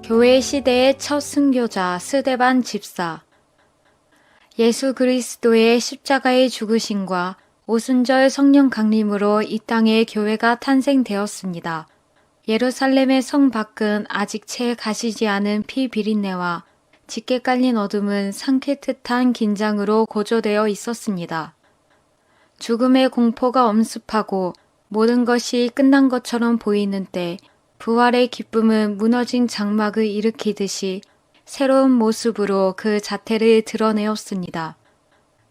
교회 시대의 첫 순교자 스데반 집사. 예수 그리스도의 십자가의 죽으심과 오순절 성령 강림으로 이 땅에 교회가 탄생되었습니다. 예루살렘의 성 밖은 아직 채 가시지 않은 피 비린내와 짙게 깔린 어둠은 상쾌듯한 긴장으로 고조되어 있었습니다. 죽음의 공포가 엄습하고 모든 것이 끝난 것처럼 보이는 때 부활의 기쁨은 무너진 장막을 일으키듯이 새로운 모습으로 그 자태를 드러내었습니다.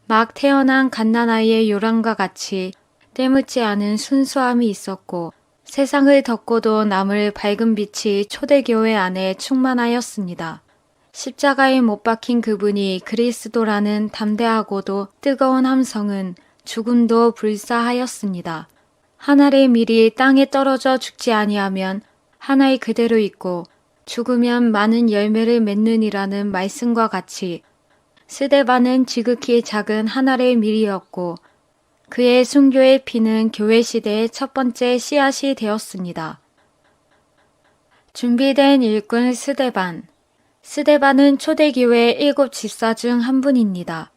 막 태어난 갓난아이의 요란과 같이 때묻지 않은 순수함이 있었고 세상을 덮고도 남을 밝은 빛이 초대교회 안에 충만하였습니다. 십자가에 못 박힌 그분이 그리스도라는 담대하고도 뜨거운 함성은 죽음도 불사하였습니다. 하늘의 밀이 땅에 떨어져 죽지 아니하면 하나의 그대로 있고 죽으면 많은 열매를 맺느니라는 말씀과 같이 스데반은 지극히 작은 하늘의 밀이었고 그의 순교의 피는 교회 시대의 첫 번째 씨앗이 되었습니다. 준비된 일꾼 스데반. 스데반은 초대교회 7 집사 중 한 분입니다.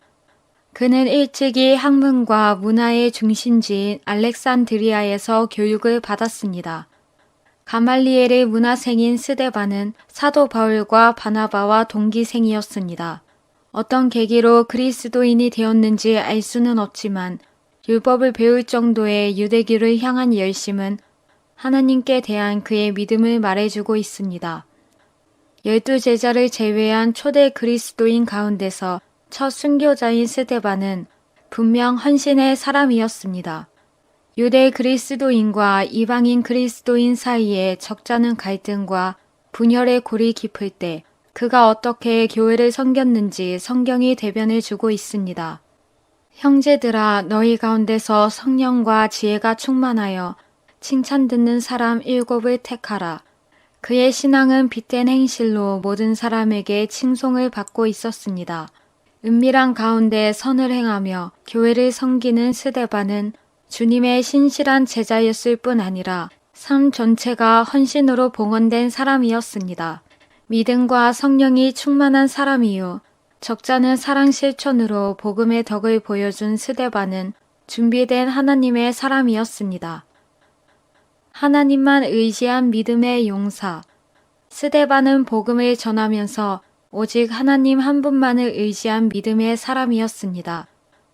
그는 일찍이 학문과 문화의 중심지인 알렉산드리아에서 교육을 받았습니다. 가말리엘의 문화생인 스데반은 사도 바울과 바나바와 동기생이었습니다. 어떤 계기로 그리스도인이 되었는지 알 수는 없지만 율법을 배울 정도의 유대교를 향한 열심은 하나님께 대한 그의 믿음을 말해주고 있습니다. 12제자를 제외한 초대 그리스도인 가운데서 첫 순교자인 스데반은 분명 헌신의 사람이었습니다. 유대 그리스도인과 이방인 그리스도인 사이에 적잖은 갈등과 분열의 골이 깊을 때 그가 어떻게 교회를 섬겼는지 성경이 대변해 주고 있습니다. 형제들아, 너희 가운데서 성령과 지혜가 충만하여 칭찬 듣는 사람 7을 택하라. 그의 신앙은 빛된 행실로 모든 사람에게 칭송을 받고 있었습니다. 은밀한 가운데 선을 행하며 교회를 섬기는 스데반은 주님의 신실한 제자였을 뿐 아니라 삶 전체가 헌신으로 봉헌된 사람이었습니다. 믿음과 성령이 충만한 사람이요. 적잖은 사랑 실천으로 복음의 덕을 보여준 스데반은 준비된 하나님의 사람이었습니다. 하나님만 의지한 믿음의 용사. 스데반은 복음을 전하면서 오직 하나님 한 분만을 의지한 믿음의 사람이었습니다.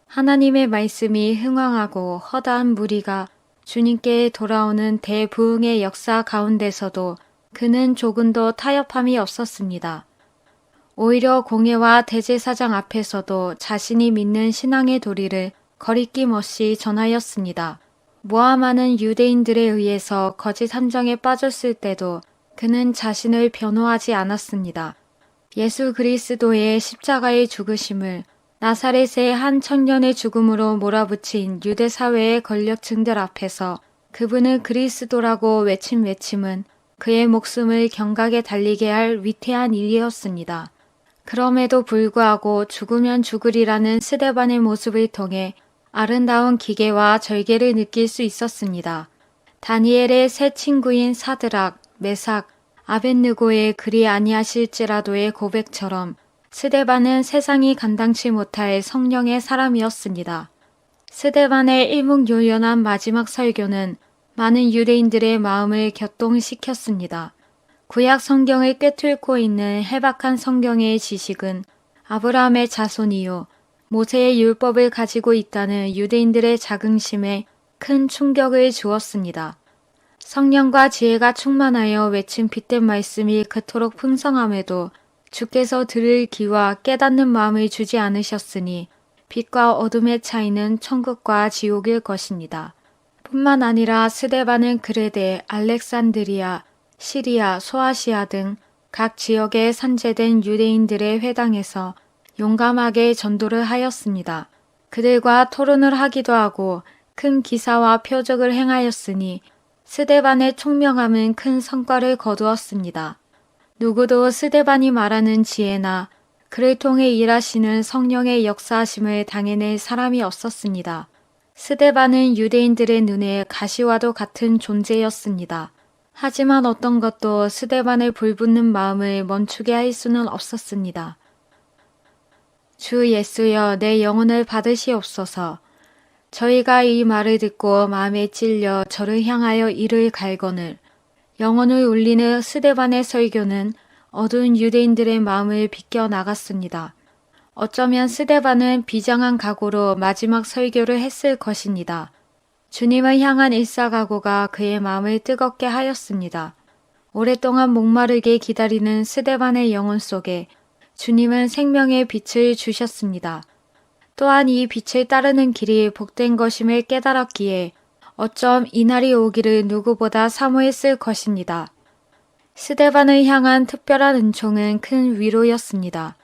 하나님의 말씀이 흥왕하고 허다한 무리가 주님께 돌아오는 대부흥의 역사 가운데서도 그는 조금도 타협함이 없었습니다. 오히려 공회와 대제사장 앞에서도 자신이 믿는 신앙의 도리를 거리낌 없이 전하였습니다. 모함하는 유대인들에 의해서 거짓 함정에 빠졌을 때도 그는 자신을 변호하지 않았습니다. 예수 그리스도의 십자가의 죽으심을 나사렛의 한 청년의 죽음으로 몰아붙인 유대 사회의 권력층들 앞에서 그분을 그리스도라고 외친 외침은 그의 목숨을 경각에 달리게 할 위태한 일이었습니다. 그럼에도 불구하고 죽으면 죽으리라는 스데반의 모습을 통해 아름다운 기계와 절개를 느낄 수 있었습니다. 다니엘의 세 친구인 사드락, 메삭, 아벳느고의 그리 아니하실지라도의 고백처럼 스데반은 세상이 감당치 못할 성령의 사람이었습니다. 스데반의 일목요연한 마지막 설교는 많은 유대인들의 마음을 격동시켰습니다. 구약 성경을 꿰뚫고 있는 해박한 성경의 지식은 아브라함의 자손이요 모세의 율법을 가지고 있다는 유대인들의 자긍심에 큰 충격을 주었습니다. 성령과 지혜가 충만하여 외친 빛된 말씀이 그토록 풍성함에도 주께서 들을 귀와 깨닫는 마음을 주지 않으셨으니 빛과 어둠의 차이는 천국과 지옥일 것입니다. 뿐만 아니라 스데반은 그레데, 알렉산드리아, 시리아, 소아시아 등 각 지역에 산재된 유대인들의 회당에서 용감하게 전도를 하였습니다. 그들과 토론을 하기도 하고 큰 기사와 표적을 행하였으니 스데반의 총명함은 큰 성과를 거두었습니다. 누구도 스데반이 말하는 지혜나 그를 통해 일하시는 성령의 역사하심을 당해낼 사람이 없었습니다. 스데반은 유대인들의 눈에 가시와도 같은 존재였습니다. 하지만 어떤 것도 스데반의 불붙는 마음을 멈추게 할 수는 없었습니다. 주 예수여 내 영혼을 받으시옵소서. 저희가 이 말을 듣고 마음에 찔려 저를 향하여 이를 갈거늘 영혼을 울리는 스데반의 설교는 어두운 유대인들의 마음을 비껴 나갔습니다. 어쩌면 스데반은 비장한 각오로 마지막 설교를 했을 것입니다. 주님을 향한 일사각오가 그의 마음을 뜨겁게 하였습니다. 오랫동안 목마르게 기다리는 스데반의 영혼 속에 주님은 생명의 빛을 주셨습니다. 또한 이 빛을 따르는 길이 복된 것임을 깨달았기에 어쩜 이날이 오기를 누구보다 사모했을 것입니다. 스데반을 향한 특별한 은총은 큰 위로였습니다.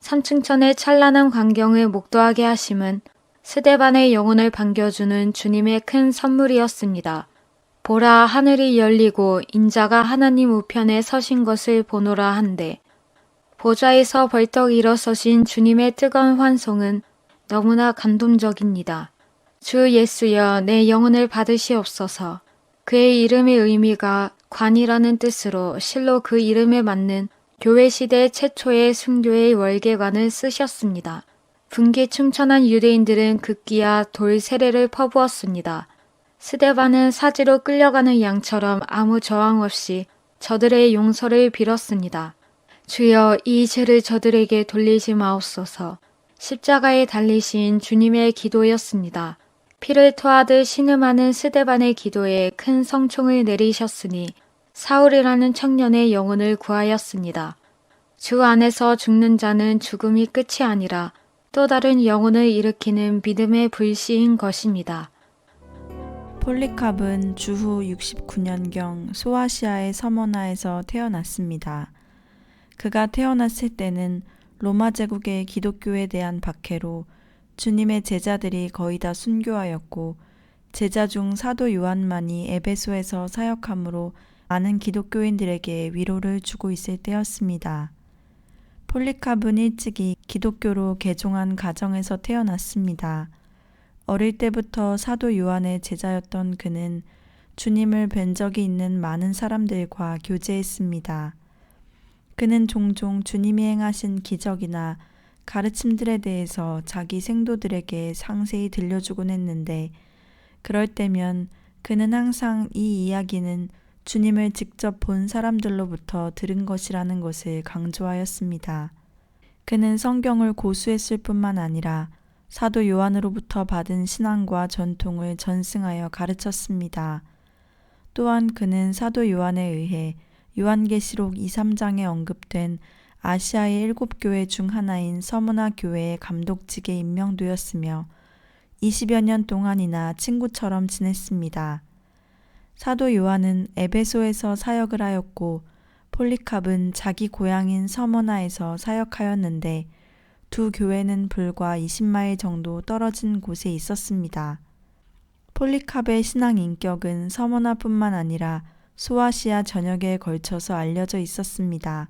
삼층천의 찬란한 광경을 목도하게 하심은 스데반의 영혼을 반겨주는 주님의 큰 선물이었습니다. 보라 하늘이 열리고 인자가 하나님 우편에 서신 것을 보노라 한데 보좌에서 벌떡 일어서신 주님의 뜨거운 환송은 너무나 감동적입니다. 주 예수여 내 영혼을 받으시옵소서. 그의 이름의 의미가 관이라는 뜻으로 실로 그 이름에 맞는 교회 시대 최초의 순교의 월계관을 쓰셨습니다. 분기충천한 유대인들은 급기야 돌 세례를 퍼부었습니다. 스데반은 사지로 끌려가는 양처럼 아무 저항 없이 저들의 용서를 빌었습니다. 주여 이 죄를 저들에게 돌리지 마옵소서. 십자가에 달리신 주님의 기도였습니다. 피를 토하듯 신음하는 스데반의 기도에 큰 성총을 내리셨으니 사울이라는 청년의 영혼을 구하였습니다. 주 안에서 죽는 자는 죽음이 끝이 아니라 또 다른 영혼을 일으키는 믿음의 불씨인 것입니다. 폴리캅은 주후 69년경 소아시아의 서머나에서 태어났습니다. 그가 태어났을 때는 로마 제국의 기독교에 대한 박해로 주님의 제자들이 거의 다 순교하였고 제자 중 사도 요한만이 에베소에서 사역함으로 많은 기독교인들에게 위로를 주고 있을 때였습니다. 폴리캅은 일찍이 기독교로 개종한 가정에서 태어났습니다. 어릴 때부터 사도 요한의 제자였던 그는 주님을 뵌 적이 있는 많은 사람들과 교제했습니다. 그는 종종 주님이 행하신 기적이나 가르침들에 대해서 자기 생도들에게 상세히 들려주곤 했는데 그럴 때면 그는 항상 이 이야기는 주님을 직접 본 사람들로부터 들은 것이라는 것을 강조하였습니다. 그는 성경을 고수했을 뿐만 아니라 사도 요한으로부터 받은 신앙과 전통을 전승하여 가르쳤습니다. 또한 그는 사도 요한에 의해 요한계시록 2, 3장에 언급된 아시아의 7교회 중 하나인 서머나 교회의 감독직에 임명되었으며 20여 년 동안이나 친구처럼 지냈습니다. 사도 요한은 에베소에서 사역을 하였고 폴리캅은 자기 고향인 서머나에서 사역하였는데 두 교회는 불과 20마일 정도 떨어진 곳에 있었습니다. 폴리캅의 신앙 인격은 서머나뿐만 아니라 소아시아 전역에 걸쳐서 알려져 있었습니다.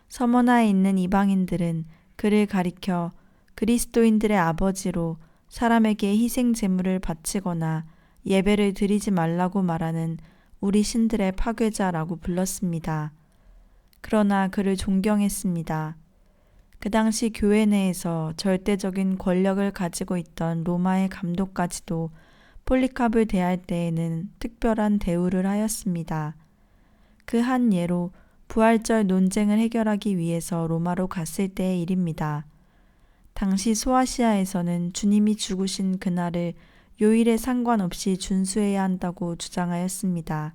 서머나에 있는 이방인들은 그를 가리켜 그리스도인들의 아버지로 사람에게 희생 제물을 바치거나 예배를 드리지 말라고 말하는 우리 신들의 파괴자라고 불렀습니다. 그러나 그를 존경했습니다. 그 당시 교회 내에서 절대적인 권력을 가지고 있던 로마의 감독까지도 폴리캅을 대할 때에는 특별한 대우를 하였습니다. 그 한 예로 부활절 논쟁을 해결하기 위해서 로마로 갔을 때의 일입니다. 당시 소아시아에서는 주님이 죽으신 그날을 요일에 상관없이 준수해야 한다고 주장하였습니다.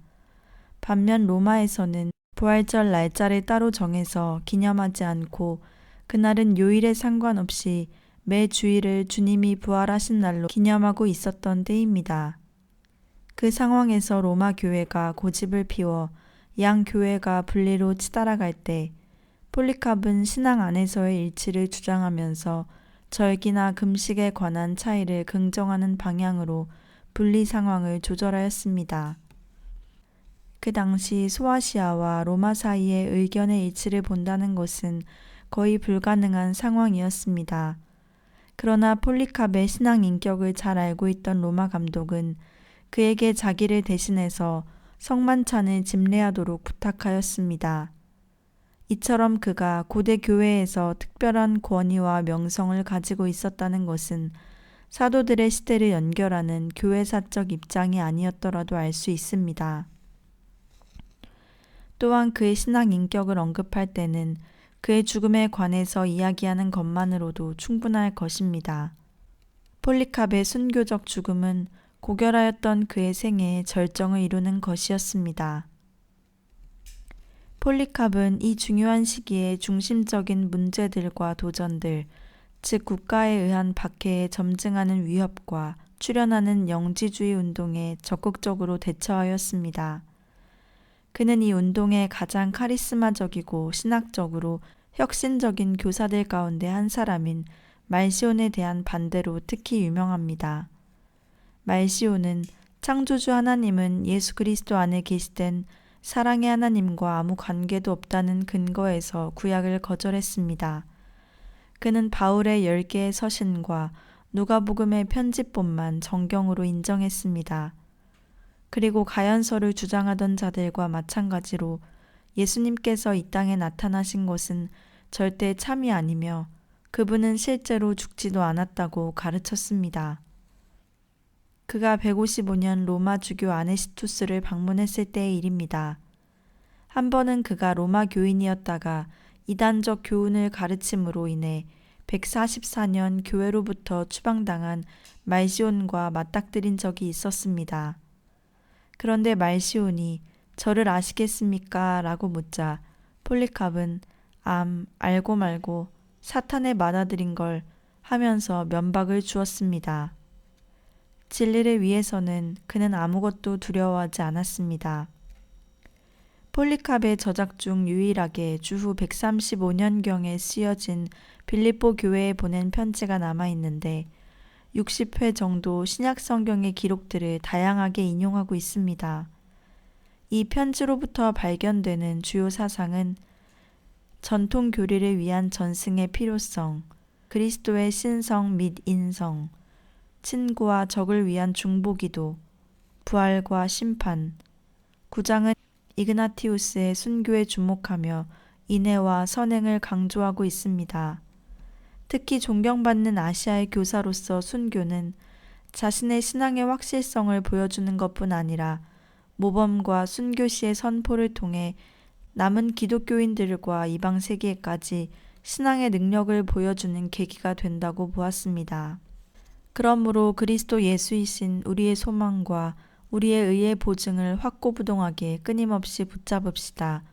반면 로마에서는 부활절 날짜를 따로 정해서 기념하지 않고 그날은 요일에 상관없이 매 주일을 주님이 부활하신 날로 기념하고 있었던 때입니다. 그 상황에서 로마 교회가 고집을 피워 양 교회가 분리로 치달아갈 때 폴리캅은 신앙 안에서의 일치를 주장하면서 절기나 금식에 관한 차이를 긍정하는 방향으로 분리 상황을 조절하였습니다. 그 당시 소아시아와 로마 사이의 의견의 일치를 본다는 것은 거의 불가능한 상황이었습니다. 그러나 폴리캅의 신앙 인격을 잘 알고 있던 로마 감독은 그에게 자기를 대신해서 성만찬을 집례하도록 부탁하였습니다. 이처럼 그가 고대 교회에서 특별한 권위와 명성을 가지고 있었다는 것은 사도들의 시대를 연결하는 교회사적 입장이 아니었더라도 알 수 있습니다. 또한 그의 신앙 인격을 언급할 때는 그의 죽음에 관해서 이야기하는 것만으로도 충분할 것입니다. 폴리캅의 순교적 죽음은 고결하였던 그의 생애에 절정을 이루는 것이었습니다. 폴리캅은 이 중요한 시기에 중심적인 문제들과 도전들, 즉 국가에 의한 박해에 점증하는 위협과 출현하는 영지주의 운동에 적극적으로 대처하였습니다. 그는 이 운동의 가장 카리스마적이고 신학적으로 혁신적인 교사들 가운데 한 사람인 말시온에 대한 반대로 특히 유명합니다. 말시온은 창조주 하나님은 예수 그리스도 안에 계시된 사랑의 하나님과 아무 관계도 없다는 근거에서 구약을 거절했습니다. 그는 바울의 10개의 서신과 누가복음의 편지본만 정경으로 인정했습니다. 그리고 가연서를 주장하던 자들과 마찬가지로 예수님께서 이 땅에 나타나신 것은 절대 참이 아니며 그분은 실제로 죽지도 않았다고 가르쳤습니다. 그가 155년 로마 주교 아네시투스를 방문했을 때의 일입니다. 한 번은 그가 로마 교인이었다가 이단적 교훈을 가르침으로 인해 144년 교회로부터 추방당한 말시온과 맞닥뜨린 적이 있었습니다. 그런데 말시온이 저를 아시겠습니까? 라고 묻자 폴리캅은 알고 말고 사탄에 맞아들인 걸 하면서 면박을 주었습니다. 진리를 위해서는 그는 아무것도 두려워하지 않았습니다. 폴리캅의 저작 중 유일하게 주후 135년경에 쓰여진 빌립보 교회에 보낸 편지가 남아있는데 60회 정도 신약 성경의 기록들을 다양하게 인용하고 있습니다. 이 편지로부터 발견되는 주요 사상은 전통 교리를 위한 전승의 필요성, 그리스도의 신성 및 인성, 친구와 적을 위한 중보기도, 부활과 심판, 9장은 이그나티우스의 순교에 주목하며 인애와 선행을 강조하고 있습니다. 특히 존경받는 아시아의 교사로서 순교는 자신의 신앙의 확실성을 보여주는 것뿐 아니라 모범과 순교시의 선포를 통해 남은 기독교인들과 이방 세계까지 신앙의 능력을 보여주는 계기가 된다고 보았습니다. 그러므로 그리스도 예수이신 우리의 소망과 우리의 의의 보증을 확고부동하게 끊임없이 붙잡읍시다.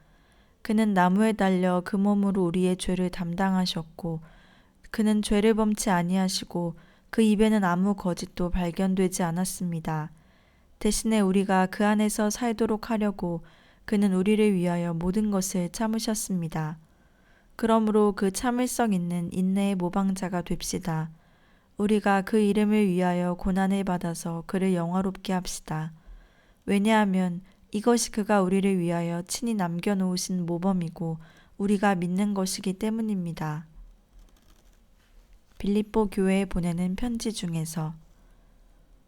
그는 나무에 달려 그 몸으로 우리의 죄를 담당하셨고 그는 죄를 범치 아니하시고 그 입에는 아무 거짓도 발견되지 않았습니다. 대신에 우리가 그 안에서 살도록 하려고 그는 우리를 위하여 모든 것을 참으셨습니다. 그러므로 그 참을성 있는 인내의 모방자가 됩시다. 우리가 그 이름을 위하여 고난을 받아서 그를 영화롭게 합시다. 왜냐하면 이것이 그가 우리를 위하여 친히 남겨놓으신 모범이고 우리가 믿는 것이기 때문입니다. 빌립보 교회에 보내는 편지 중에서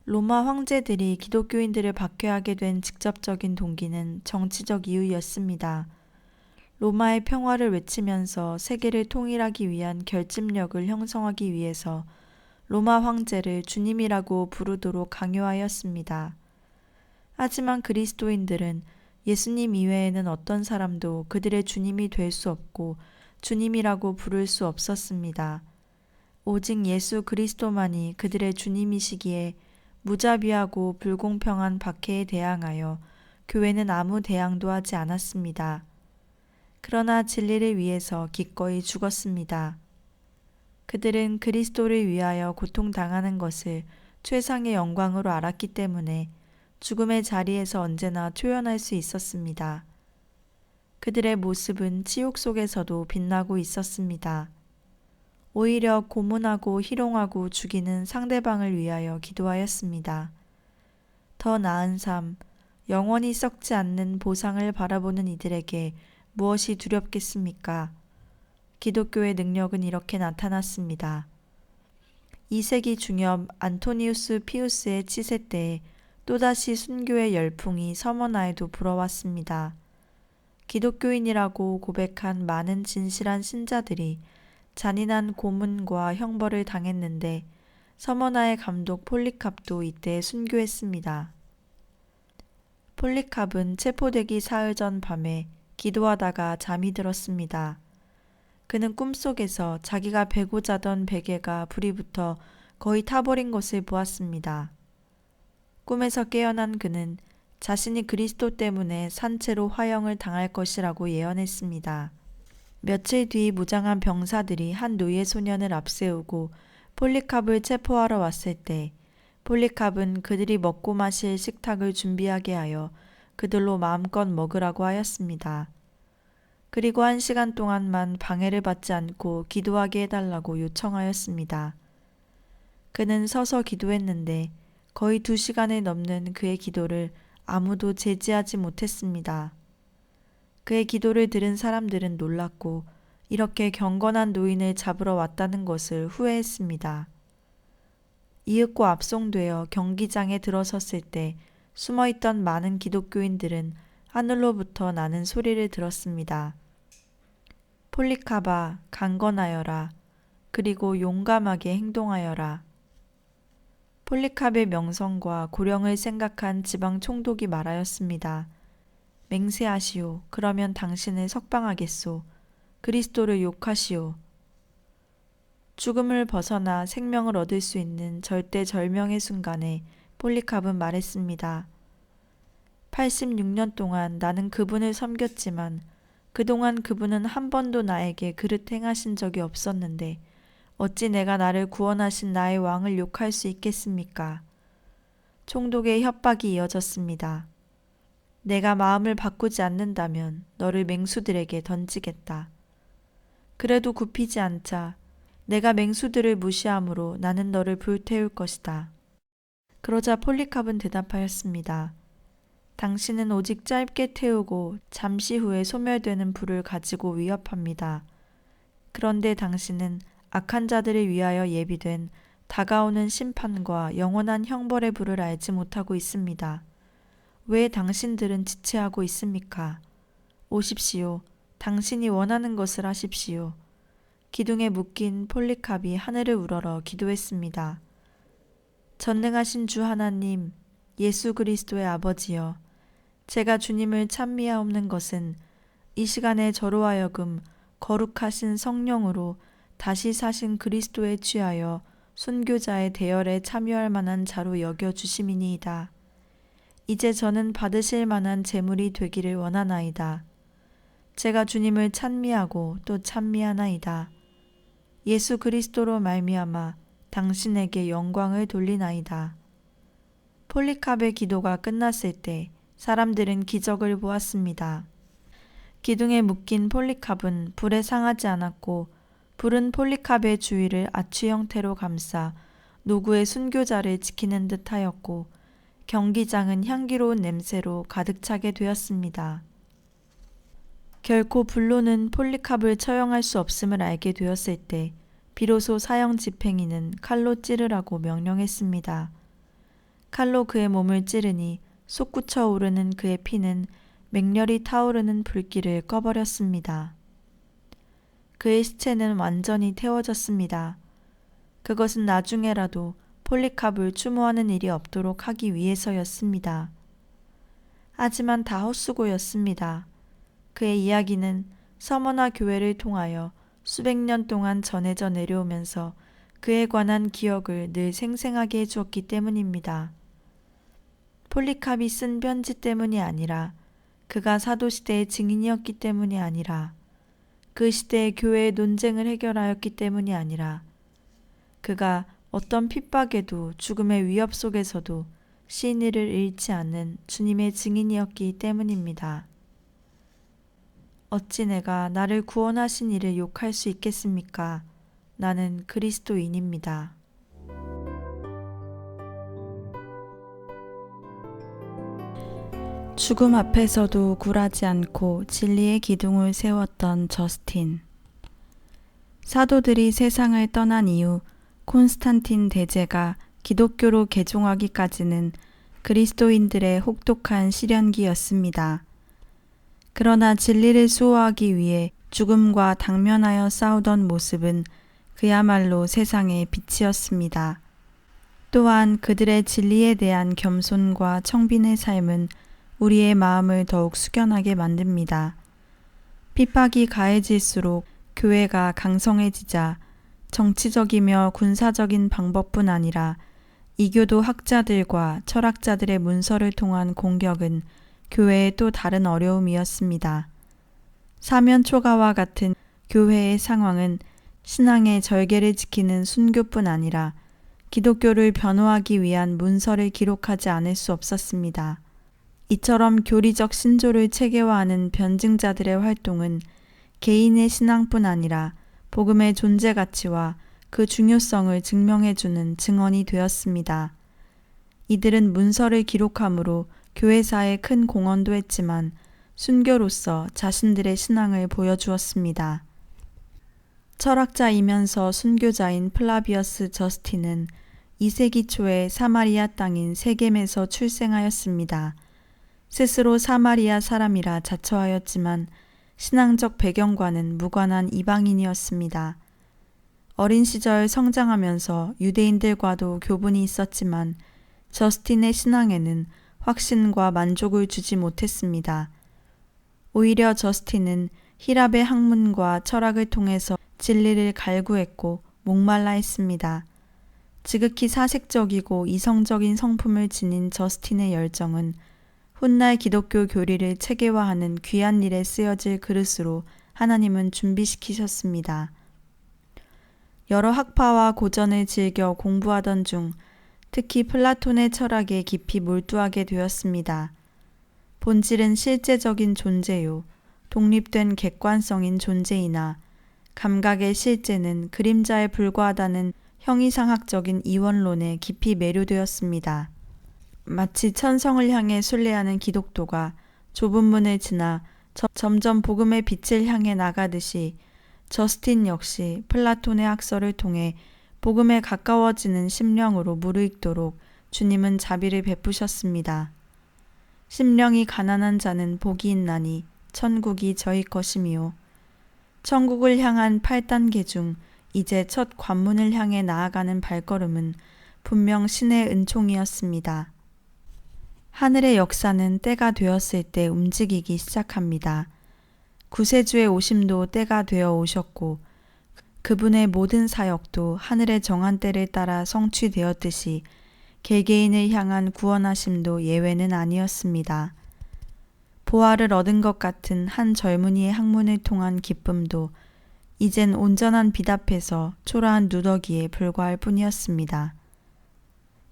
로마 황제들이 기독교인들을 박해하게 된 직접적인 동기는 정치적 이유였습니다. 로마의 평화를 외치면서 세계를 통일하기 위한 결집력을 형성하기 위해서 로마 황제를 주님이라고 부르도록 강요하였습니다. 하지만 그리스도인들은 예수님 이외에는 어떤 사람도 그들의 주님이 될 수 없고 주님이라고 부를 수 없었습니다. 오직 예수 그리스도만이 그들의 주님이시기에 무자비하고 불공평한 박해에 대항하여 교회는 아무 대항도 하지 않았습니다. 그러나 진리를 위해서 기꺼이 죽었습니다. 그들은 그리스도를 위하여 고통당하는 것을 최상의 영광으로 알았기 때문에 죽음의 자리에서 언제나 초연할 수 있었습니다. 그들의 모습은 치욕 속에서도 빛나고 있었습니다. 오히려 고문하고 희롱하고 죽이는 상대방을 위하여 기도하였습니다. 더 나은 삶, 영원히 썩지 않는 보상을 바라보는 이들에게 무엇이 두렵겠습니까? 기독교의 능력은 이렇게 나타났습니다. 2세기 중엽 안토니우스 피우스의 치세 때에 또다시 순교의 열풍이 서머나에도 불어왔습니다. 기독교인이라고 고백한 많은 진실한 신자들이 잔인한 고문과 형벌을 당했는데 서머나의 감독 폴리캅도 이때 순교했습니다. 폴리캅은 체포되기 사흘 전 밤에 기도하다가 잠이 들었습니다. 그는 꿈속에서 자기가 베고 자던 베개가 불이 붙어 거의 타버린 것을 보았습니다. 꿈에서 깨어난 그는 자신이 그리스도 때문에 산채로 화형을 당할 것이라고 예언했습니다. 며칠 뒤 무장한 병사들이 한 노예 소년을 앞세우고 폴리캅을 체포하러 왔을 때 폴리캅은 그들이 먹고 마실 식탁을 준비하게 하여 그들로 마음껏 먹으라고 하였습니다. 그리고 1시간 동안만 방해를 받지 않고 기도하게 해달라고 요청하였습니다. 그는 서서 기도했는데 거의 2시간을 넘는 그의 기도를 아무도 제지하지 못했습니다. 그의 기도를 들은 사람들은 놀랐고 이렇게 경건한 노인을 잡으러 왔다는 것을 후회했습니다. 이윽고 압송되어 경기장에 들어섰을 때 숨어있던 많은 기독교인들은 하늘로부터 나는 소리를 들었습니다. 폴리캅아, 강건하여라. 그리고 용감하게 행동하여라. 폴리캅의 명성과 고령을 생각한 지방 총독이 말하였습니다. 맹세하시오. 그러면 당신을 석방하겠소. 그리스도를 욕하시오. 죽음을 벗어나 생명을 얻을 수 있는 절대절명의 순간에 폴리캅은 말했습니다. 86년 동안 나는 그분을 섬겼지만 그동안 그분은 한 번도 나에게 그릇 행하신 적이 없었는데 어찌 내가 나를 구원하신 나의 왕을 욕할 수 있겠습니까? 총독의 협박이 이어졌습니다. 내가 마음을 바꾸지 않는다면 너를 맹수들에게 던지겠다. 그래도 굽히지 않자 내가 맹수들을 무시함으로 나는 너를 불태울 것이다. 그러자 폴리캅은 대답하였습니다. 당신은 오직 짧게 태우고 잠시 후에 소멸되는 불을 가지고 위협합니다. 그런데 당신은 악한 자들을 위하여 예비된 다가오는 심판과 영원한 형벌의 불을 알지 못하고 있습니다. 왜 당신들은 지체하고 있습니까? 오십시오. 당신이 원하는 것을 하십시오. 기둥에 묶인 폴리캅이 하늘을 우러러 기도했습니다. 전능하신 주 하나님, 예수 그리스도의 아버지여, 제가 주님을 찬미하옵는 것은 이 시간에 저로 하여금 거룩하신 성령으로 다시 사신 그리스도에 취하여 순교자의 대열에 참여할 만한 자로 여겨주심이니이다. 이제 저는 받으실 만한 제물이 되기를 원하나이다. 제가 주님을 찬미하고 또 찬미하나이다. 예수 그리스도로 말미암아 당신에게 영광을 돌리나이다. 폴리캅의 기도가 끝났을 때 사람들은 기적을 보았습니다. 기둥에 묶인 폴리캅은 불에 상하지 않았고 불은 폴리캅의 주위를 아치 형태로 감싸 노구의 순교자를 지키는 듯 하였고 경기장은 향기로운 냄새로 가득 차게 되었습니다. 결코 불로는 폴리캅을 처형할 수 없음을 알게 되었을 때 비로소 사형 집행인은 칼로 찌르라고 명령했습니다. 칼로 그의 몸을 찌르니 솟구쳐 오르는 그의 피는 맹렬히 타오르는 불길을 꺼버렸습니다. 그의 시체는 완전히 태워졌습니다. 그것은 나중에라도 폴리캅을 추모하는 일이 없도록 하기 위해서였습니다. 하지만 다 헛수고였습니다. 그의 이야기는 서머나 교회를 통하여 수백 년 동안 전해져 내려오면서 그에 관한 기억을 늘 생생하게 해주었기 때문입니다. 폴리캅이 쓴 편지 때문이 아니라 그가 사도시대의 증인이었기 때문이 아니라 그 시대의 교회의 논쟁을 해결하였기 때문이 아니라 그가 어떤 핍박에도 죽음의 위협 속에서도 신의를 잃지 않는 주님의 증인이었기 때문입니다. 어찌 내가 나를 구원하신 이를 욕할 수 있겠습니까? 나는 그리스도인입니다. 죽음 앞에서도 굴하지 않고 진리의 기둥을 세웠던 저스틴. 사도들이 세상을 떠난 이후 콘스탄틴 대제가 기독교로 개종하기까지는 그리스도인들의 혹독한 시련기였습니다. 그러나 진리를 수호하기 위해 죽음과 당면하여 싸우던 모습은 그야말로 세상의 빛이었습니다. 또한 그들의 진리에 대한 겸손과 청빈의 삶은 우리의 마음을 더욱 숙연하게 만듭니다. 핍박이 가해질수록 교회가 강성해지자 정치적이며 군사적인 방법뿐 아니라 이교도 학자들과 철학자들의 문서를 통한 공격은 교회의 또 다른 어려움이었습니다. 사면 초가와 같은 교회의 상황은 신앙의 절개를 지키는 순교뿐 아니라 기독교를 변호하기 위한 문서를 기록하지 않을 수 없었습니다. 이처럼 교리적 신조를 체계화하는 변증자들의 활동은 개인의 신앙뿐 아니라 복음의 존재 가치와 그 중요성을 증명해주는 증언이 되었습니다. 이들은 문서를 기록함으로 교회사에 큰 공헌도 했지만 순교로서 자신들의 신앙을 보여주었습니다. 철학자이면서 순교자인 플라비어스 저스틴은 2세기 초에 사마리아 땅인 세겜에서 출생하였습니다. 스스로 사마리아 사람이라 자처하였지만 신앙적 배경과는 무관한 이방인이었습니다. 어린 시절 성장하면서 유대인들과도 교분이 있었지만 저스틴의 신앙에는 확신과 만족을 주지 못했습니다. 오히려 저스틴은 히랍의 학문과 철학을 통해서 진리를 갈구했고 목말라 했습니다. 지극히 사색적이고 이성적인 성품을 지닌 저스틴의 열정은 훗날 기독교 교리를 체계화하는 귀한 일에 쓰여질 그릇으로 하나님은 준비시키셨습니다. 여러 학파와 고전을 즐겨 공부하던 중 특히 플라톤의 철학에 깊이 몰두하게 되었습니다. 본질은 실제적인 존재요, 독립된 객관성인 존재이나 감각의 실제는 그림자에 불과하다는 형이상학적인 이원론에 깊이 매료되었습니다. 마치 천성을 향해 순례하는 기독도가 좁은 문을 지나 점점 복음의 빛을 향해 나가듯이 저스틴 역시 플라톤의 학설을 통해 복음에 가까워지는 심령으로 무르익도록 주님은 자비를 베푸셨습니다. 심령이 가난한 자는 복이 있나니 천국이 저희 것이미요. 천국을 향한 8단계 중 이제 첫 관문을 향해 나아가는 발걸음은 분명 신의 은총이었습니다. 하늘의 역사는 때가 되었을 때 움직이기 시작합니다. 구세주의 오심도 때가 되어 오셨고 그분의 모든 사역도 하늘의 정한 때를 따라 성취되었듯이 개개인을 향한 구원하심도 예외는 아니었습니다. 보화를 얻은 것 같은 한 젊은이의 학문을 통한 기쁨도 이젠 온전한 빛 앞에서 초라한 누더기에 불과할 뿐이었습니다.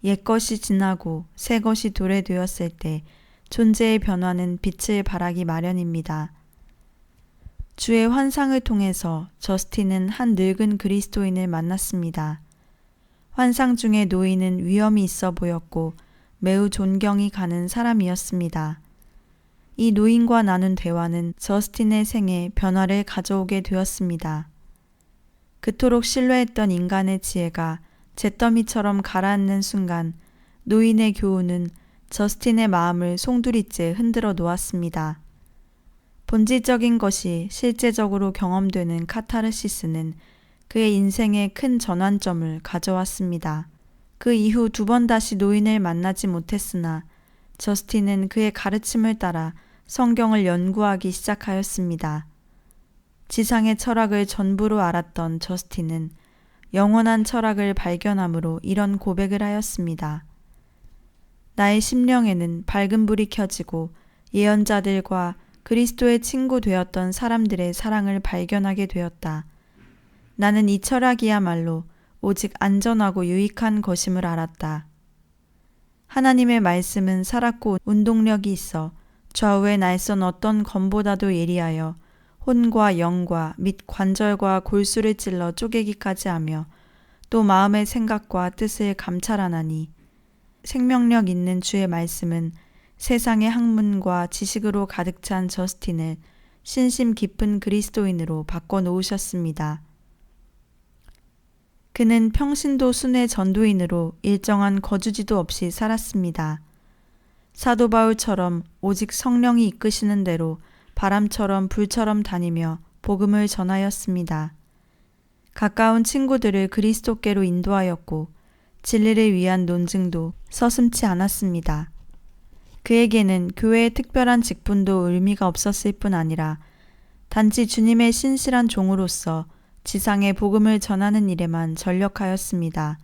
옛것이 지나고 새것이 도래되었을 때 존재의 변화는 빛을 발하기 마련입니다. 주의 환상을 통해서 저스틴은 한 늙은 그리스도인을 만났습니다. 환상 중에 노인은 위엄이 있어 보였고 매우 존경이 가는 사람이었습니다. 이 노인과 나눈 대화는 저스틴의 생에 변화를 가져오게 되었습니다. 그토록 신뢰했던 인간의 지혜가 잿더미처럼 가라앉는 순간 노인의 교훈은 저스틴의 마음을 송두리째 흔들어 놓았습니다. 본질적인 것이 실제적으로 경험되는 카타르시스는 그의 인생에 큰 전환점을 가져왔습니다. 그 이후 2번 다시 노인을 만나지 못했으나 저스틴은 그의 가르침을 따라 성경을 연구하기 시작하였습니다. 지상의 철학을 전부로 알았던 저스틴은 영원한 철학을 발견함으로 이런 고백을 하였습니다. 나의 심령에는 밝은 불이 켜지고 예언자들과 그리스도의 친구 되었던 사람들의 사랑을 발견하게 되었다. 나는 이 철학이야말로 오직 안전하고 유익한 것임을 알았다. 하나님의 말씀은 살았고 운동력이 있어 좌우의 날선 어떤 검보다도 예리하여 혼과 영과 및 관절과 골수를 찔러 쪼개기까지 하며 또 마음의 생각과 뜻을 감찰하나니 생명력 있는 주의 말씀은 세상의 학문과 지식으로 가득 찬 저스틴을 신심 깊은 그리스도인으로 바꿔놓으셨습니다. 그는 평신도 순회 전도인으로 일정한 거주지도 없이 살았습니다. 사도 바울처럼 오직 성령이 이끄시는 대로 바람처럼 불처럼 다니며 복음을 전하였습니다. 가까운 친구들을 그리스도께로 인도하였고 진리를 위한 논증도 서슴지 않았습니다. 그에게는 교회의 특별한 직분도 의미가 없었을 뿐 아니라 단지 주님의 신실한 종으로서 지상의 복음을 전하는 일에만 전력하였습니다.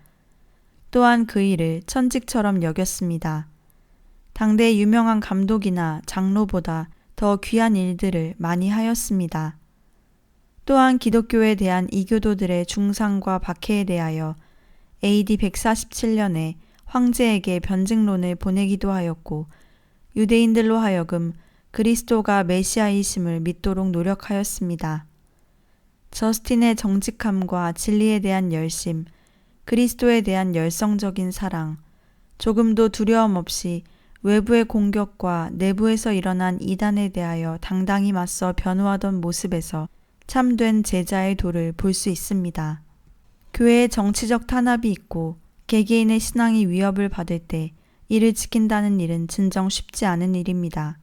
또한 그 일을 천직처럼 여겼습니다. 당대 유명한 감독이나 장로보다 더 귀한 일들을 많이 하였습니다. 또한 기독교에 대한 이교도들의 중상과 박해에 대하여 AD 147년에 황제에게 변증론을 보내기도 하였고 유대인들로 하여금 그리스도가 메시아이심을 믿도록 노력하였습니다. 저스틴의 정직함과 진리에 대한 열심, 그리스도에 대한 열성적인 사랑, 조금도 두려움 없이 외부의 공격과 내부에서 일어난 이단에 대하여 당당히 맞서 변호하던 모습에서 참된 제자의 도를 볼 수 있습니다. 교회의 정치적 탄압이 있고 개개인의 신앙이 위협을 받을 때 이를 지킨다는 일은 진정 쉽지 않은 일입니다.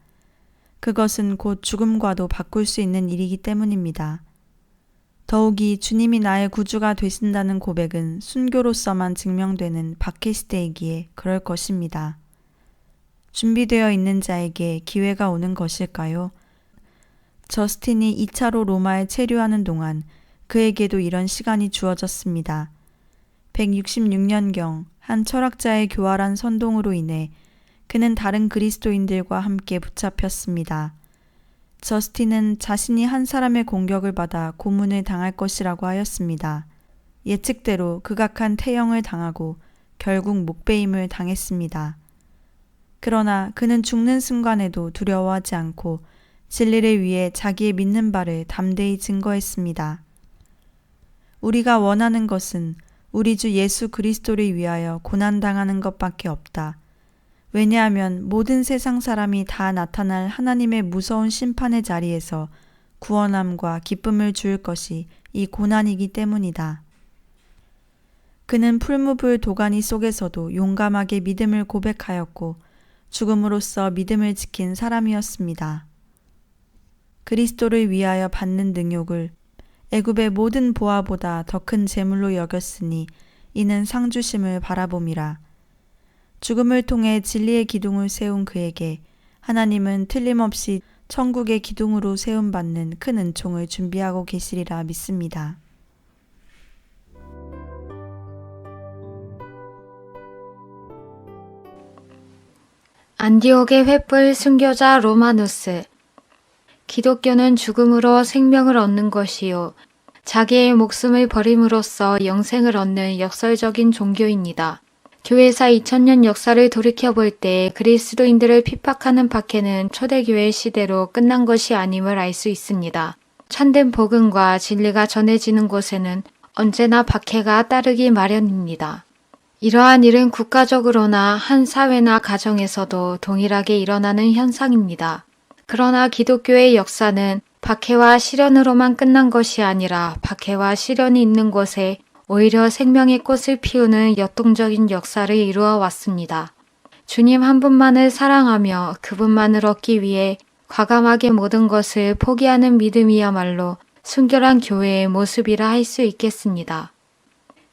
그것은 곧 죽음과도 바꿀 수 있는 일이기 때문입니다. 더욱이 주님이 나의 구주가 되신다는 고백은 순교로서만 증명되는 박해시대이기에 그럴 것입니다. 준비되어 있는 자에게 기회가 오는 것일까요? 저스틴이 2차로 로마에 체류하는 동안 그에게도 이런 시간이 주어졌습니다. 166년경 한 철학자의 교활한 선동으로 인해 그는 다른 그리스도인들과 함께 붙잡혔습니다. 저스틴은 자신이 한 사람의 공격을 받아 고문을 당할 것이라고 하였습니다. 예측대로 극악한 태형을 당하고 결국 목베임을 당했습니다. 그러나 그는 죽는 순간에도 두려워하지 않고 진리를 위해 자기의 믿는 바를 담대히 증거했습니다. 우리가 원하는 것은 우리 주 예수 그리스도를 위하여 고난당하는 것밖에 없다. 왜냐하면 모든 세상 사람이 다 나타날 하나님의 무서운 심판의 자리에서 구원함과 기쁨을 줄 것이 이 고난이기 때문이다. 그는 풀무불 도가니 속에서도 용감하게 믿음을 고백하였고 죽음으로써 믿음을 지킨 사람이었습니다. 그리스도를 위하여 받는 능욕을 애굽의 모든 보화보다 더 큰 재물로 여겼으니 이는 상주심을 바라봄이라. 죽음을 통해 진리의 기둥을 세운 그에게 하나님은 틀림없이 천국의 기둥으로 세움받는 큰 은총을 준비하고 계시리라 믿습니다. 안디옥의 횃불 순교자 로마누스. 기독교는 죽음으로 생명을 얻는 것이요 자기의 목숨을 버림으로써 영생을 얻는 역설적인 종교입니다. 교회사 2000년 역사를 돌이켜볼 때 그리스도인들을 핍박하는 박해는 초대교회 시대로 끝난 것이 아님을 알 수 있습니다. 참된 복음과 진리가 전해지는 곳에는 언제나 박해가 따르기 마련입니다. 이러한 일은 국가적으로나 한 사회나 가정에서도 동일하게 일어나는 현상입니다. 그러나 기독교의 역사는 박해와 시련으로만 끝난 것이 아니라 박해와 시련이 있는 곳에 오히려 생명의 꽃을 피우는 역동적인 역사를 이루어 왔습니다. 주님 한 분만을 사랑하며 그분만을 얻기 위해 과감하게 모든 것을 포기하는 믿음이야말로 순결한 교회의 모습이라 할 수 있겠습니다.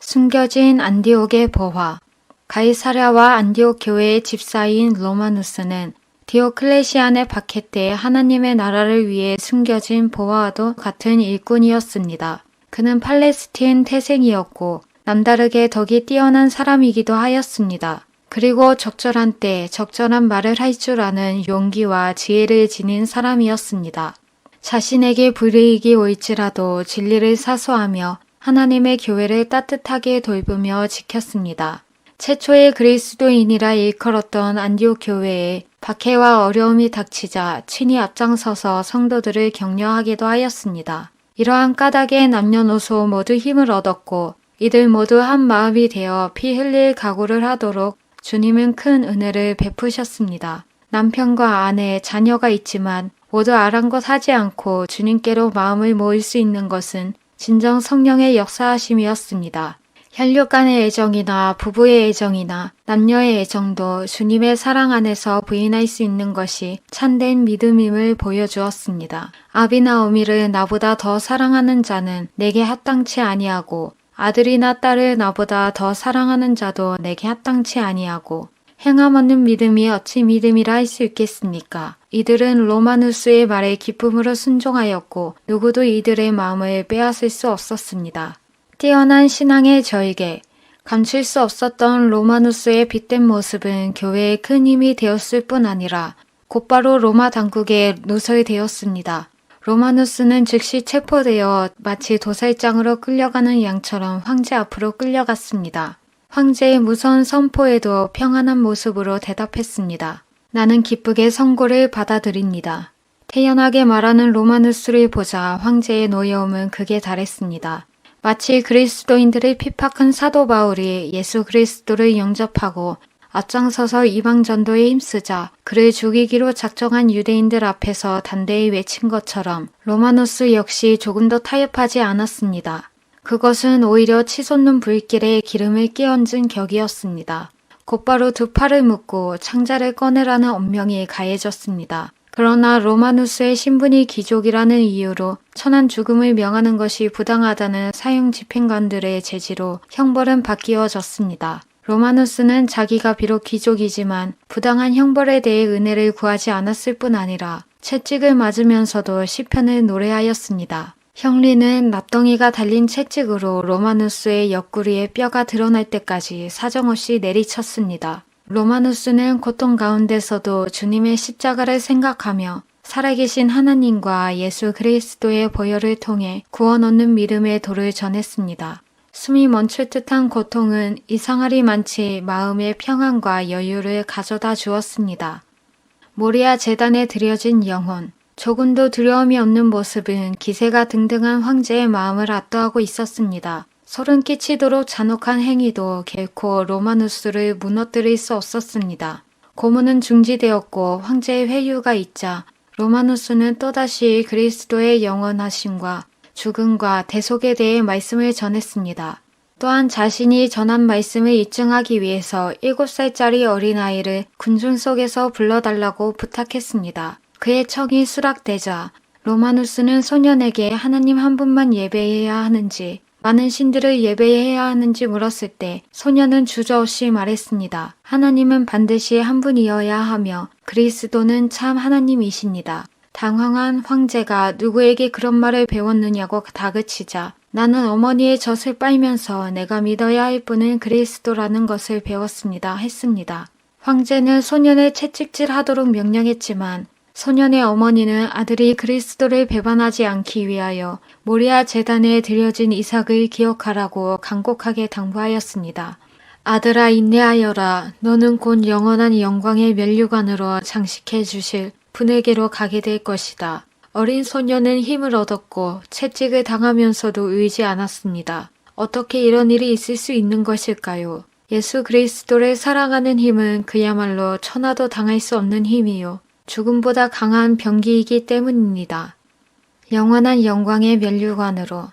숨겨진 안디옥의 보화. 가이사랴와 안디옥 교회의 집사인 로마누스는 디오클레시안의 박해 때 하나님의 나라를 위해 숨겨진 보화와도 같은 일꾼이었습니다. 그는 팔레스틴 태생이었고 남다르게 덕이 뛰어난 사람이기도 하였습니다. 그리고 적절한 때 적절한 말을 할 줄 아는 용기와 지혜를 지닌 사람이었습니다. 자신에게 불이익이 올지라도 진리를 사수하며 하나님의 교회를 따뜻하게 돌보며 지켰습니다. 최초의 그리스도인이라 일컬었던 안디옥 교회에 박해와 어려움이 닥치자 친히 앞장서서 성도들을 격려하기도 하였습니다. 이러한 까닭에 남녀노소 모두 힘을 얻었고 이들 모두 한 마음이 되어 피 흘릴 각오를 하도록 주님은 큰 은혜를 베푸셨습니다. 남편과 아내, 자녀가 있지만 모두 아랑곳하지 않고 주님께로 마음을 모을 수 있는 것은 진정 성령의 역사하심이었습니다. 혈육 간의 애정이나 부부의 애정이나 남녀의 애정도 주님의 사랑 안에서 부인할 수 있는 것이 참된 믿음임을 보여주었습니다. 아비나 어미를 나보다 더 사랑하는 자는 내게 합당치 아니하고 아들이나 딸을 나보다 더 사랑하는 자도 내게 합당치 아니하고 행함 없는 믿음이 어찌 믿음이라 할 수 있겠습니까? 이들은 로마누스의 말에 기쁨으로 순종하였고 누구도 이들의 마음을 빼앗을 수 없었습니다. 뛰어난 신앙의 저에게 감출 수 없었던 로마누스의 빛된 모습은 교회에 큰 힘이 되었을 뿐 아니라 곧바로 로마 당국에 누설되었습니다. 로마누스는 즉시 체포되어 마치 도살장으로 끌려가는 양처럼 황제 앞으로 끌려갔습니다. 황제의 무서운 선포에도 평안한 모습으로 대답했습니다. 나는 기쁘게 선고를 받아들입니다. 태연하게 말하는 로마누스를 보자 황제의 노여움은 극에 달했습니다. 마치 그리스도인들을 핍박한 사도 바울이 예수 그리스도를 영접하고 앞장서서 이방 전도에 힘쓰자 그를 죽이기로 작정한 유대인들 앞에서 단대히 외친 것처럼 로마누스 역시 조금 더 타협하지 않았습니다. 그것은 오히려 치솟는 불길에 기름을 끼얹은 격이었습니다. 곧바로 두 팔을 묶고 창자를 꺼내라는 엄명이 가해졌습니다. 그러나 로마누스의 신분이 귀족이라는 이유로 천한 죽음을 명하는 것이 부당하다는 사형 집행관들의 제지로 형벌은 바뀌어졌습니다. 로마누스는 자기가 비록 귀족이지만 부당한 형벌에 대해 은혜를 구하지 않았을 뿐 아니라 채찍을 맞으면서도 시편을 노래하였습니다. 형리는 납덩이가 달린 채찍으로 로마누스의 옆구리에 뼈가 드러날 때까지 사정없이 내리쳤습니다. 로마누스는 고통 가운데서도 주님의 십자가를 생각하며 살아계신 하나님과 예수 그리스도의 보혈을 통해 구원 얻는 믿음의 도를 전했습니다. 숨이 멈출 듯한 고통은 이상하리 많지 마음의 평안과 여유를 가져다 주었습니다. 모리아 제단에 드려진 영혼, 조금도 두려움이 없는 모습은 기세가 등등한 황제의 마음을 압도하고 있었습니다. 소름 끼치도록 잔혹한 행위도 결코 로마누스를 무너뜨릴 수 없었습니다. 고문은 중지되었고 황제의 회유가 있자 로마누스는 또다시 그리스도의 영원하심과 죽음과 대속에 대해 말씀을 전했습니다. 또한 자신이 전한 말씀을 입증하기 위해서 7살짜리 어린아이를 군중 속에서 불러달라고 부탁했습니다. 그의 청이 수락되자 로마누스는 소년에게 하나님 한 분만 예배해야 하는지 많은 신들을 예배해야 하는지 물었을 때 소년은 주저없이 말했습니다. 하나님은 반드시 한 분이어야 하며 그리스도는 참 하나님이십니다. 당황한 황제가 누구에게 그런 말을 배웠느냐고 다그치자 나는 어머니의 젖을 빨면서 내가 믿어야 할 분은 그리스도라는 것을 배웠습니다. 했습니다. 황제는 소년을 채찍질하도록 명령했지만 소년의 어머니는 아들이 그리스도를 배반하지 않기 위하여 모리아 제단에 드려진 이삭을 기억하라고 간곡하게 당부하였습니다. 아들아 인내하여라. 너는 곧 영원한 영광의 면류관으로 장식해 주실 분에게로 가게 될 것이다. 어린 소년은 힘을 얻었고 채찍을 당하면서도 울지 않았습니다. 어떻게 이런 일이 있을 수 있는 것일까요? 예수 그리스도를 사랑하는 힘은 그야말로 천하도 당할 수 없는 힘이요. 죽음보다 강한 병기이기 때문입니다. 영원한 영광의 면류관으로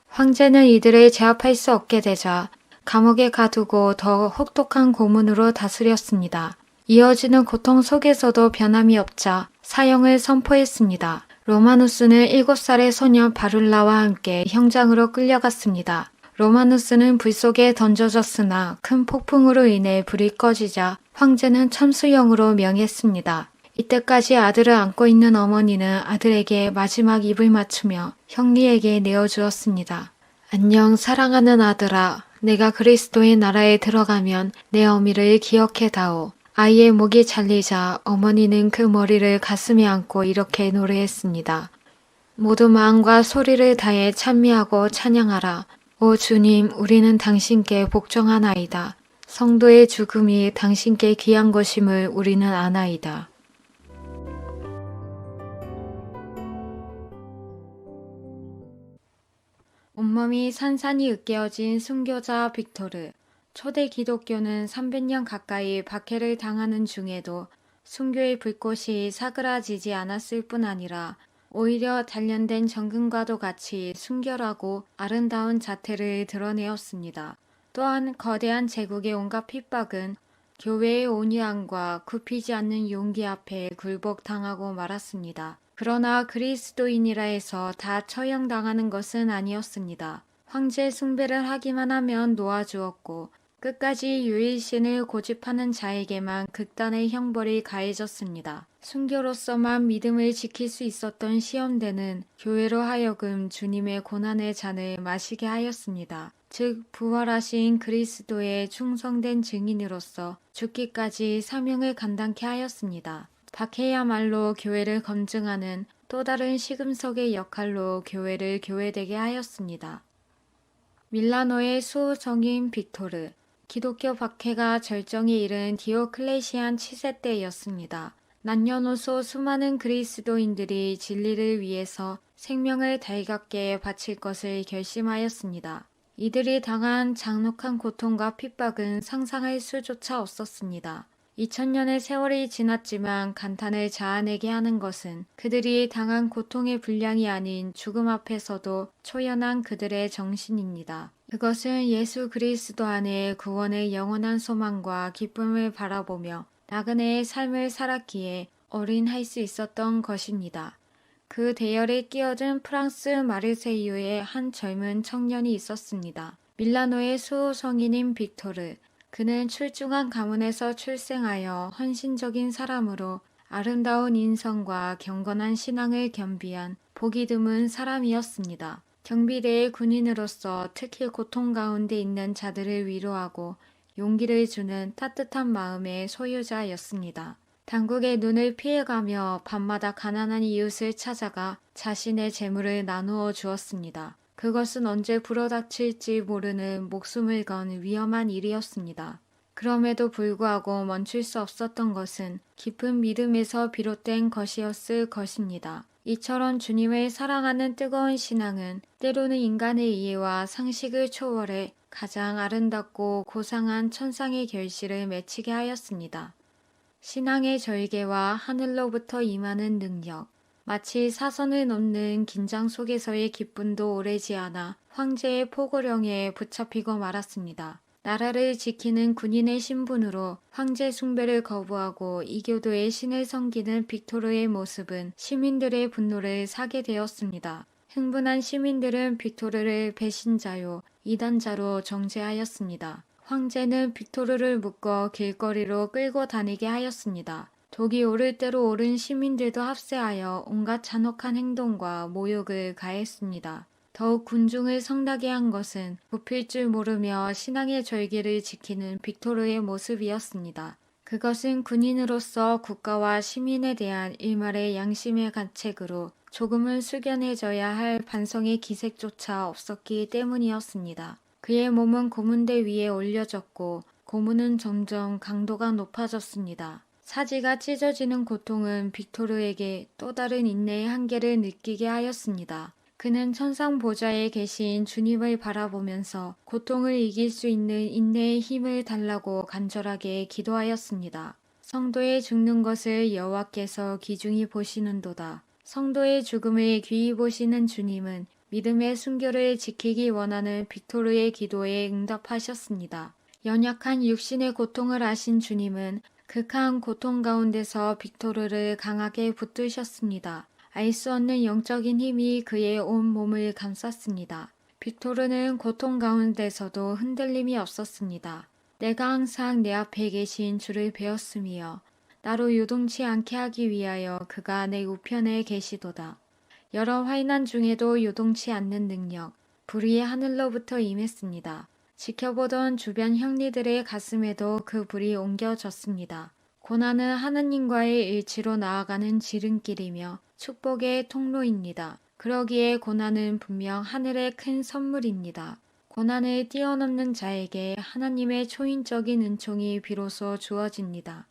황제는 이들을 제압할 수 없게 되자 감옥에 가두고 더 혹독한 고문으로 다스렸습니다. 이어지는 고통 속에서도 변함이 없자 사형을 선포했습니다. 로마누스는 7살의 소녀 바룰라와 함께 형장으로 끌려갔습니다. 로마누스는 불 속에 던져졌으나 큰 폭풍으로 인해 불이 꺼지자 황제는 참수형으로 명했습니다. 이때까지 아들을 안고 있는 어머니는 아들에게 마지막 입을 맞추며 형리에게 내어주었습니다. 안녕 사랑하는 아들아. 내가 그리스도의 나라에 들어가면 내 어미를 기억해다오. 아이의 목이 잘리자 어머니는 그 머리를 가슴에 안고 이렇게 노래했습니다. 모두 마음과 소리를 다해 찬미하고 찬양하라. 오 주님, 우리는 당신께 복종하나이다. 성도의 죽음이 당신께 귀한 것임을 우리는 아나이다. 온몸이 산산이 으깨어진 순교자 빅토르. 초대 기독교는 300년 가까이 박해를 당하는 중에도 순교의 불꽃이 사그라지지 않았을 뿐 아니라 오히려 단련된 정금과도 같이 순결하고 아름다운 자태를 드러내었습니다. 또한 거대한 제국의 온갖 핍박은 교회의 온유함과 굽히지 않는 용기 앞에 굴복당하고 말았습니다. 그러나 그리스도인이라 해서 다 처형당하는 것은 아니었습니다. 황제 숭배를 하기만 하면 놓아주었고 끝까지 유일신을 고집하는 자에게만 극단의 형벌이 가해졌습니다. 순교로서만 믿음을 지킬 수 있었던 시험대는 교회로 하여금 주님의 고난의 잔을 마시게 하였습니다. 즉 부활하신 그리스도의 충성된 증인으로서 죽기까지 사명을 감당케 하였습니다. 박해야말로 교회를 검증하는 또 다른 시금석의 역할로 교회를 교회되게 하였습니다. 밀라노의 수호성인 빅토르, 기독교 박해가 절정에 이른 디오클레시안 치세 때였습니다. 남녀노소 수많은 그리스도인들이 진리를 위해서 생명을 달갑게 바칠 것을 결심하였습니다. 이들이 당한 장록한 고통과 핍박은 상상할 수조차 없었습니다. 2000년의 세월이 지났지만 간탄을 자아내게 하는 것은 그들이 당한 고통의 분량이 아닌 죽음 앞에서도 초연한 그들의 정신입니다. 그것은 예수 그리스도 안에 구원의 영원한 소망과 기쁨을 바라보며 나그네의 삶을 살았기에 어린할 수 있었던 것입니다. 그 대열에 끼어든 프랑스 마르세유의 한 젊은 청년이 있었습니다. 밀라노의 수호성인인 빅토르. 그는 출중한 가문에서 출생하여 헌신적인 사람으로 아름다운 인성과 경건한 신앙을 겸비한 보기 드문 사람이었습니다. 경비대의 군인으로서 특히 고통 가운데 있는 자들을 위로하고 용기를 주는 따뜻한 마음의 소유자였습니다. 당국의 눈을 피해가며 밤마다 가난한 이웃을 찾아가 자신의 재물을 나누어 주었습니다. 그것은 언제 불어닥칠지 모르는 목숨을 건 위험한 일이었습니다. 그럼에도 불구하고 멈출 수 없었던 것은 깊은 믿음에서 비롯된 것이었을 것입니다. 이처럼 주님을 사랑하는 뜨거운 신앙은 때로는 인간의 이해와 상식을 초월해 가장 아름답고 고상한 천상의 결실을 맺히게 하였습니다. 신앙의 절개와 하늘로부터 임하는 능력, 마치 사선을 넘는 긴장 속에서의 기쁨도 오래지 않아 황제의 포고령에 붙잡히고 말았습니다. 나라를 지키는 군인의 신분으로 황제 숭배를 거부하고 이교도의 신을 섬기는 빅토르의 모습은 시민들의 분노를 사게 되었습니다. 흥분한 시민들은 빅토르를 배신자요, 이단자로 정죄하였습니다. 황제는 빅토르를 묶어 길거리로 끌고 다니게 하였습니다. 독이 오를 대로 오른 시민들도 합세하여 온갖 잔혹한 행동과 모욕을 가했습니다. 더욱 군중을 성나게 한 것은 굽힐 줄 모르며 신앙의 절개를 지키는 빅토르의 모습이었습니다. 그것은 군인으로서 국가와 시민에 대한 일말의 양심의 가책으로 조금은 숙연해져야 할 반성의 기색조차 없었기 때문이었습니다. 그의 몸은 고문대 위에 올려졌고 고문은 점점 강도가 높아졌습니다. 사지가 찢어지는 고통은 빅토르에게 또 다른 인내의 한계를 느끼게 하였습니다. 그는 천상 보좌에 계신 주님을 바라보면서 고통을 이길 수 있는 인내의 힘을 달라고 간절하게 기도하였습니다. 성도의 죽는 것을 여호와께서 귀중히 보시는도다. 성도의 죽음을 귀히 보시는 주님은 믿음의 순교를 지키기 원하는 빅토르의 기도에 응답하셨습니다. 연약한 육신의 고통을 아신 주님은 극한 고통 가운데서 빅토르를 강하게 붙드셨습니다. 알 수 없는 영적인 힘이 그의 온 몸을 감쌌습니다. 빅토르는 고통 가운데서도 흔들림이 없었습니다. 내가 항상 내 앞에 계신 주를 배웠으며 나로 요동치 않게 하기 위하여 그가 내 우편에 계시도다. 여러 환난 중에도 요동치 않는 능력, 불의 하늘로부터 임했습니다. 지켜보던 주변 형리들의 가슴에도 그 불이 옮겨졌습니다. 고난은 하느님과의 일치로 나아가는 지름길이며 축복의 통로입니다. 그러기에 고난은 분명 하늘의 큰 선물입니다. 고난을 뛰어넘는 자에게 하나님의 초인적인 은총이 비로소 주어집니다.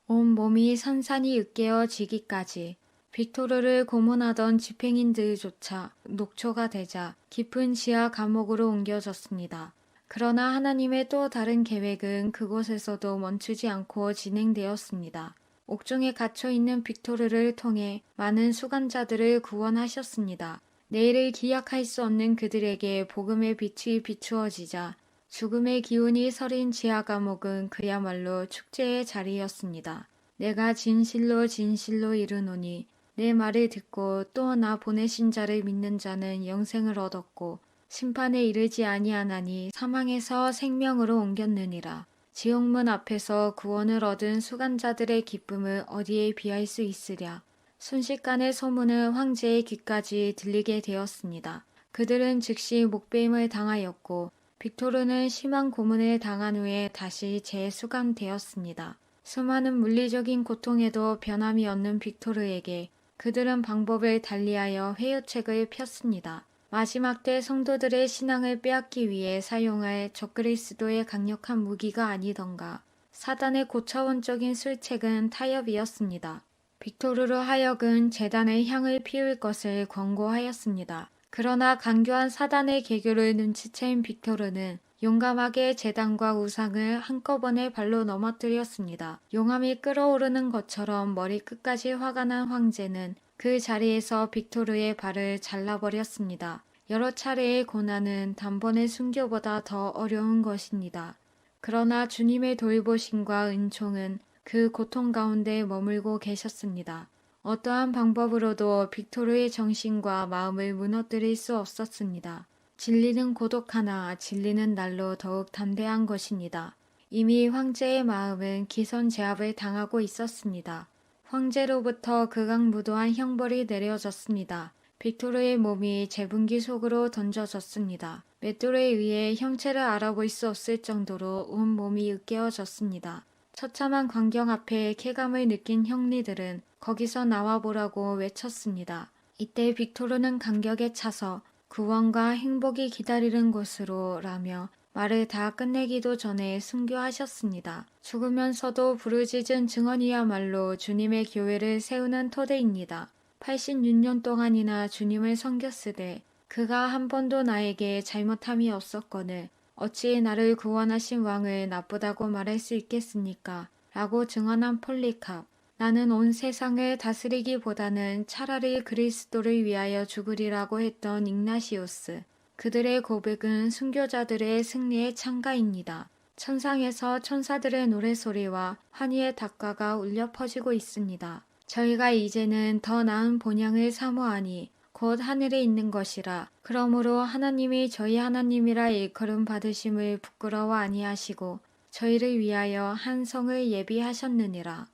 온 몸이 산산이 으깨어지기까지 빅토르를 고문하던 집행인들조차 녹초가 되자 깊은 지하 감옥으로 옮겨졌습니다. 그러나 하나님의 또 다른 계획은 그곳에서도 멈추지 않고 진행되었습니다. 옥중에 갇혀있는 빅토르를 통해 많은 수간자들을 구원하셨습니다. 내일을 기약할 수 없는 그들에게 복음의 빛이 비추어지자 죽음의 기운이 서린 지하 감옥은 그야말로 축제의 자리였습니다. 내가 진실로 진실로 이르노니 내 말을 듣고 또 나 보내신 자를 믿는 자는 영생을 얻었고 심판에 이르지 아니하나니 사망에서 생명으로 옮겼느니라. 지옥문 앞에서 구원을 얻은 수간자들의 기쁨을 어디에 비할 수 있으랴. 순식간에 소문은 황제의 귀까지 들리게 되었습니다. 그들은 즉시 목배임을 당하였고 빅토르는 심한 고문을 당한 후에 다시 재수감되었습니다. 수많은 물리적인 고통에도 변함이 없는 빅토르에게 그들은 방법을 달리하여 회유책을 폈습니다. 마지막 때 성도들의 신앙을 빼앗기 위해 사용할 적그리스도의 강력한 무기가 아니던가. 사단의 고차원적인 술책은 타협이었습니다. 빅토르로 하여금 재단의 향을 피울 것을 권고하였습니다. 그러나 간교한 사단의 계교를 눈치챈 빅토르는 용감하게 재단과 우상을 한꺼번에 발로 넘어뜨렸습니다. 용암이 끓어오르는 것처럼 머리끝까지 화가 난 황제는 그 자리에서 빅토르의 발을 잘라버렸습니다. 여러 차례의 고난은 단번의 순교보다 더 어려운 것입니다. 그러나 주님의 돌보심과 은총은 그 고통 가운데 머물고 계셨습니다. 어떠한 방법으로도 빅토르의 정신과 마음을 무너뜨릴 수 없었습니다. 진리는 고독하나 진리는 날로 더욱 담대한 것입니다. 이미 황제의 마음은 기선제압을 당하고 있었습니다. 황제로부터 극악무도한 형벌이 내려졌습니다. 빅토르의 몸이 제분기 속으로 던져졌습니다. 맷돌에 의해 형체를 알아볼 수 없을 정도로 온 몸이 으깨어졌습니다. 처참한 광경 앞에 쾌감을 느낀 형리들은 거기서 나와보라고 외쳤습니다. 이때 빅토르는 감격에 차서 구원과 행복이 기다리는 곳으로 라며 말을 다 끝내기도 전에 순교하셨습니다. 죽으면서도 부르짖은 증언이야말로 주님의 교회를 세우는 토대입니다. 86년 동안이나 주님을 섬겼으되 그가 한 번도 나에게 잘못함이 없었거늘 어찌 나를 구원하신 왕을 나쁘다고 말할 수 있겠습니까? 라고 증언한 폴리캅. 나는 온 세상을 다스리기보다는 차라리 그리스도를 위하여 죽으리라고 했던 ignatius. 그들의 고백은 순교자들의 승리의 창가입니다. 천상에서 천사들의 노래소리와 환희의 닭가가 울려 퍼지고 있습니다. 저희가 이제는 더 나은 본향을 사모하니 곧 하늘에 있는 것이라. 그러므로 하나님이 저희 하나님이라 일컬음 받으심을 부끄러워 아니하시고 저희를 위하여 한 성을 예비하셨느니라.